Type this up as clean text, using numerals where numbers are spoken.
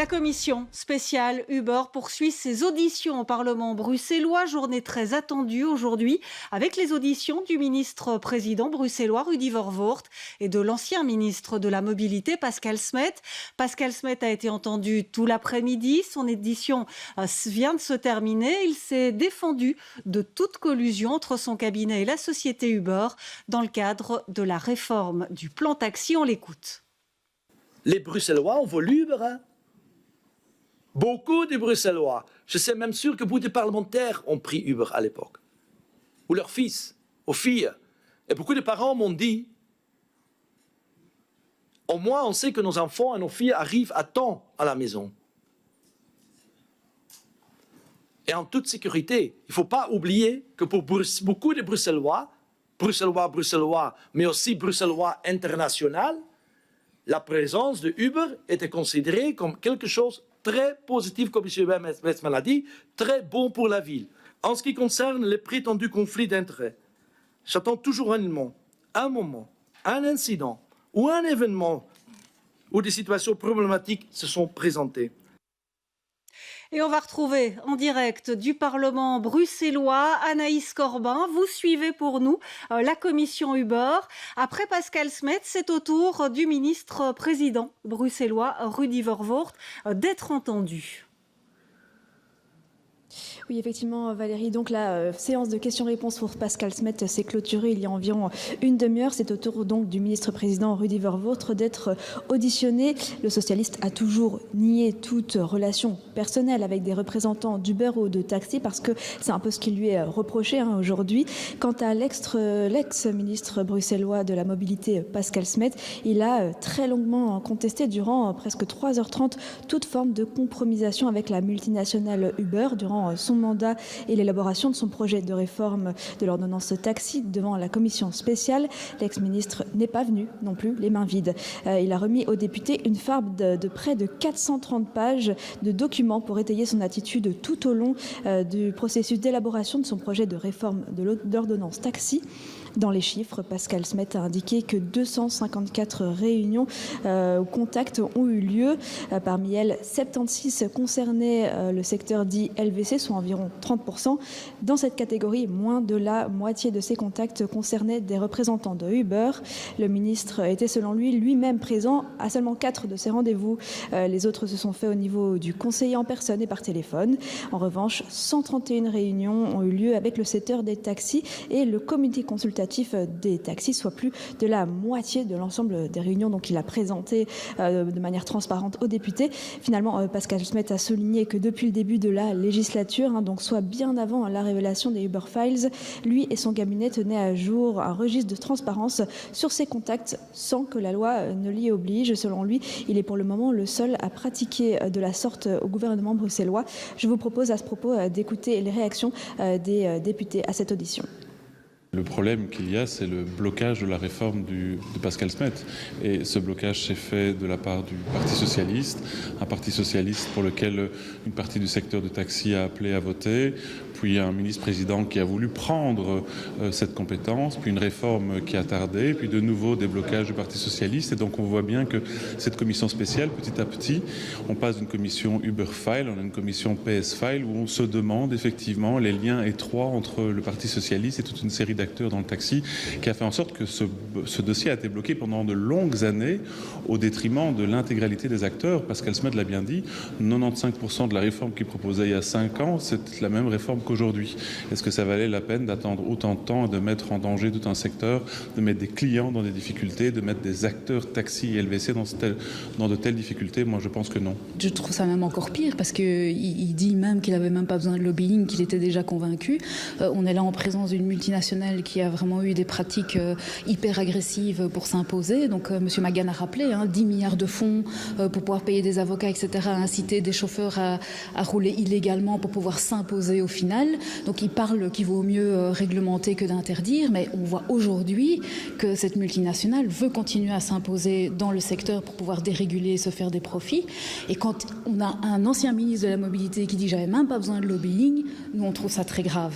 La commission spéciale Uber poursuit ses auditions au Parlement bruxellois, journée très attendue aujourd'hui avec les auditions du ministre-président bruxellois Rudy Verwoerd et de l'ancien ministre de la Mobilité Pascal Smet. Pascal Smet a été entendu tout l'après-midi, son audition vient de se terminer. Il s'est défendu de toute collusion entre son cabinet et la société Uber dans le cadre de la réforme du plan taxi. On l'écoute. Les Bruxellois ont voulu Uber, hein? Beaucoup de Bruxellois, je suis même sûr que beaucoup de parlementaires ont pris Uber à l'époque, ou leurs fils, ou filles. Et beaucoup de parents m'ont dit, au moins on sait que nos enfants et nos filles arrivent à temps à la maison. Et en toute sécurité, il ne faut pas oublier que pour beaucoup de Bruxellois, mais aussi Bruxellois international, la présence de Uber était considérée comme quelque chose très positif, comme M. Westman l'a dit, très bon pour la ville. En ce qui concerne les prétendus conflits d'intérêts, j'attends toujours un moment, un incident ou un événement où des situations problématiques se sont présentées. Et on va retrouver en direct du Parlement bruxellois Anaïs Corbin. Vous suivez pour nous la commission Uber. Après Pascal Smet, c'est au tour du ministre-président bruxellois Rudy Verwoerd d'être entendu. Oui, effectivement, Valérie. Donc, la séance de questions-réponses pour Pascal Smet s'est clôturée il y a environ une demi-heure. C'est au tour donc du ministre-président Rudy Verwoerd d'être auditionné. Le socialiste a toujours nié toute relation personnelle avec des représentants d'Uber ou de taxi parce que c'est un peu ce qui lui est reproché aujourd'hui. Quant à l'ex-ministre bruxellois de la mobilité, Pascal Smet, il a très longuement contesté durant presque 3h30 toute forme de compromisation avec la multinationale Uber durant son mandat et l'élaboration de son projet de réforme de l'ordonnance taxi devant la commission spéciale. L'ex-ministre n'est pas venu non plus les mains vides. Il a remis aux députés une farde de près de 430 pages de documents pour étayer son attitude tout au long du processus d'élaboration de son projet de réforme de l'ordonnance taxi. Dans les chiffres, Pascal Smet a indiqué que 254 réunions ou contacts ont eu lieu. Parmi elles, 76 concernaient le secteur dit LVC, soit environ 30%. Dans cette catégorie, moins de la moitié de ces contacts concernaient des représentants de Uber. Le ministre était selon lui-même présent à seulement 4 de ces rendez-vous. Les autres se sont faits au niveau du conseiller en personne et par téléphone. En revanche, 131 réunions ont eu lieu avec le secteur des taxis et le comité consultatif des taxis, soit plus de la moitié de l'ensemble des réunions. Donc il a présenté de manière transparente aux députés. Finalement, Pascal Smet a souligné que depuis le début de la législature, donc soit bien avant la révélation des Uber Files, lui et son cabinet tenaient à jour un registre de transparence sur ses contacts sans que la loi ne l'y oblige. Selon lui, il est pour le moment le seul à pratiquer de la sorte au gouvernement bruxellois. Je vous propose à ce propos d'écouter les réactions des députés à cette audition. Le problème qu'il y a, c'est le blocage de la réforme de Pascal Smet. Et ce blocage s'est fait de la part du Parti socialiste, un Parti socialiste pour lequel une partie du secteur de taxi a appelé à voter, puis un ministre-président qui a voulu prendre cette compétence, puis une réforme qui a tardé, puis de nouveau des blocages du Parti socialiste. Et donc on voit bien que cette commission spéciale, petit à petit, on passe d'une commission Uber File, on a une commission PS File, où on se demande effectivement les liens étroits entre le Parti socialiste et toute une série d'acteurs dans le taxi, qui a fait en sorte que ce dossier a été bloqué pendant de longues années au détriment de l'intégralité des acteurs. Pascal Smet l'a bien dit, 95% de la réforme qu'il proposait il y a 5 ans, c'est la même réforme qu'aujourd'hui. Est-ce que ça valait la peine d'attendre autant de temps et de mettre en danger tout un secteur, de mettre des clients dans des difficultés, de mettre des acteurs taxi et LVC dans de telles difficultés? Moi, je pense que non. Je trouve ça même encore pire parce qu'il dit même qu'il n'avait même pas besoin de lobbying, qu'il était déjà convaincu. On est là en présence d'une multinationale qui a vraiment eu des pratiques hyper agressives pour s'imposer. Donc M. Magan a rappelé 10 milliards de fonds pour pouvoir payer des avocats, etc., à inciter des chauffeurs à rouler illégalement pour pouvoir s'imposer au final. Donc il parle qu'il vaut mieux réglementer que d'interdire, mais on voit aujourd'hui que cette multinationale veut continuer à s'imposer dans le secteur pour pouvoir déréguler et se faire des profits. Et quand on a un ancien ministre de la Mobilité qui dit « j'avais même pas besoin de lobbying », nous on trouve ça très grave.